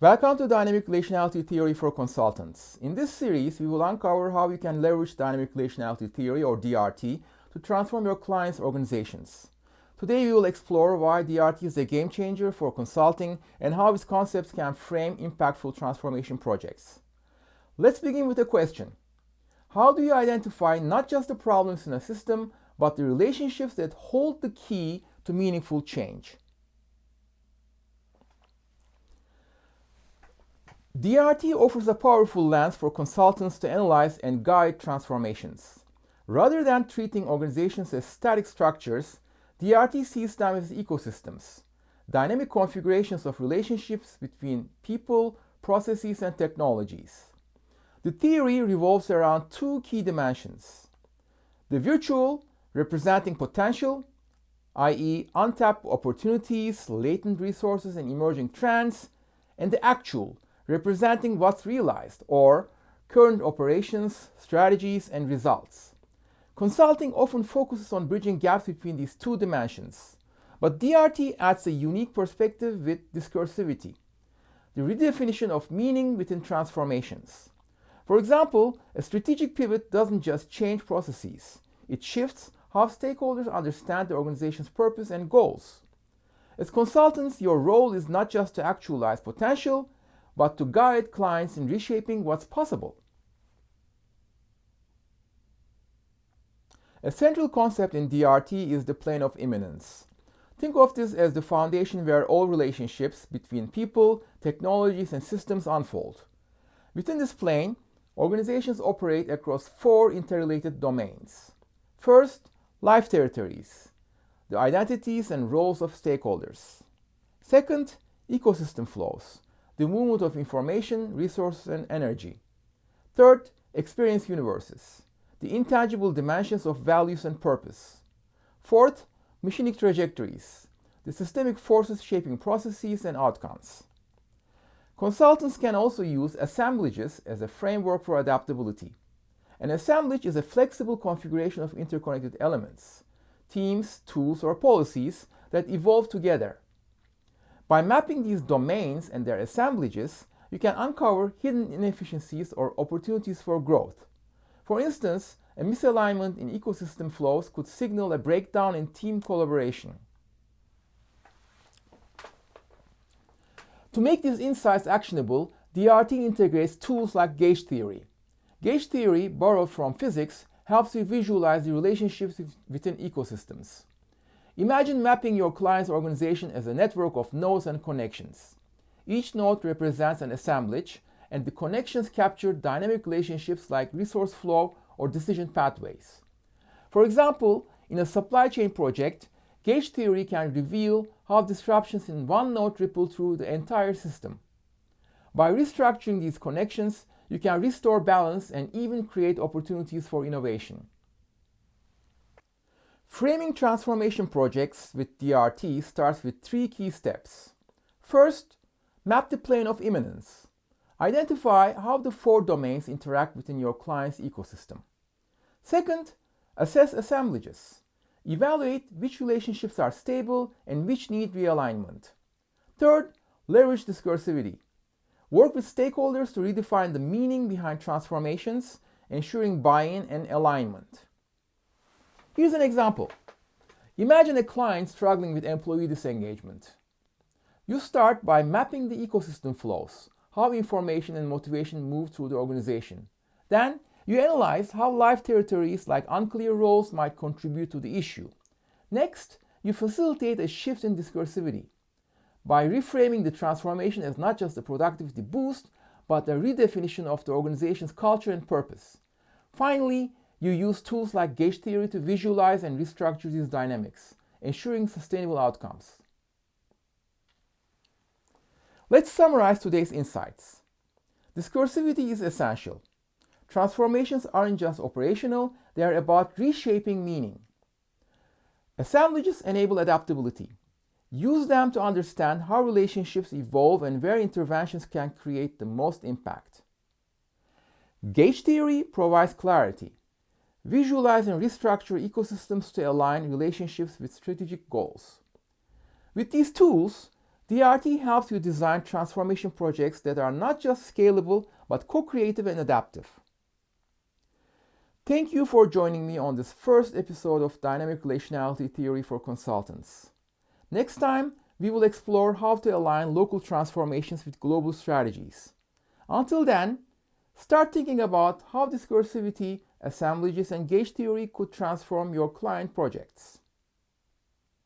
Welcome to Dynamic Relationality Theory for Consultants. In this series, we will uncover how you can leverage Dynamic Relationality Theory, or DRT, to transform your clients' organizations. Today, we will explore why DRT is a game changer for consulting and how its concepts can frame impactful transformation projects. Let's begin with a question. How do you identify not just the problems in a system, but the relationships that hold the key to meaningful change? DRT offers a powerful lens for consultants to analyze and guide transformations. Rather than treating organizations as static structures, DRT sees them as ecosystems, dynamic configurations of relationships between people, processes, and technologies. The theory revolves around two key dimensions: the virtual, representing potential, i.e., untapped opportunities, latent resources, and emerging trends, and the actual, representing what's realized, or current operations, strategies, and results. Consulting often focuses on bridging gaps between these two dimensions, but DRT adds a unique perspective with discursivity, the redefinition of meaning within transformations. For example, a strategic pivot doesn't just change processes, it shifts how stakeholders understand the organization's purpose and goals. As consultants, your role is not just to actualize potential, but to guide clients in reshaping what's possible. A central concept in DRT is the plane of immanence. Think of this as the foundation where all relationships between people, technologies, and systems unfold. Within this plane, organizations operate across four interrelated domains. First, life territories, the identities and roles of stakeholders. Second, ecosystem flows, the movement of information, resources, and energy. Third, experience universes, the intangible dimensions of values and purpose. Fourth, Machinic trajectories, the systemic forces shaping processes and outcomes. Consultants can also use assemblages as a framework for adaptability. An assemblage is a flexible configuration of interconnected elements, teams, tools, or policies that evolve together. By mapping these domains and their assemblages, you can uncover hidden inefficiencies or opportunities for growth. For instance, a misalignment in ecosystem flows could signal a breakdown in team collaboration. To make these insights actionable, DRT integrates tools like gauge theory. Gauge theory, borrowed from physics, helps you visualize the relationships within ecosystems. Imagine mapping your client's organization as a network of nodes and connections. Each node represents an assemblage, and the connections capture dynamic relationships like resource flow or decision pathways. For example, in a supply chain project, gauge theory can reveal how disruptions in one node ripple through the entire system. By restructuring these connections, you can restore balance and even create opportunities for innovation. Framing transformation projects with DRT starts with three key steps. First, map the plane of immanence. Identify how the four domains interact within your client's ecosystem. Second, assess assemblages. Evaluate which relationships are stable and which need realignment. Third, leverage discursivity. Work with stakeholders to redefine the meaning behind transformations, ensuring buy-in and alignment. Here's an example. Imagine a client struggling with employee disengagement. You start by mapping the ecosystem flows, how information and motivation move through the organization. Then, you analyze how life territories like unclear roles might contribute to the issue. Next, you facilitate a shift in discursivity by reframing the transformation as not just a productivity boost, but a redefinition of the organization's culture and purpose. Finally, you use tools like gauge theory to visualize and restructure these dynamics, ensuring sustainable outcomes. Let's summarize today's insights. Discursivity is essential. Transformations aren't just operational, they are about reshaping meaning. Assemblages enable adaptability. Use them to understand how relationships evolve and where interventions can create the most impact. Gauge theory provides clarity. Visualize and restructure ecosystems to align relationships with strategic goals. With these tools, DRT helps you design transformation projects that are not just scalable, but co-creative and adaptive. Thank you for joining me on this first episode of Dynamic Relationality Theory for Consultants. Next time, we will explore how to align local transformations with global strategies. Until then, start thinking about how discursivity, assemblages, and gauge theory could transform your client projects.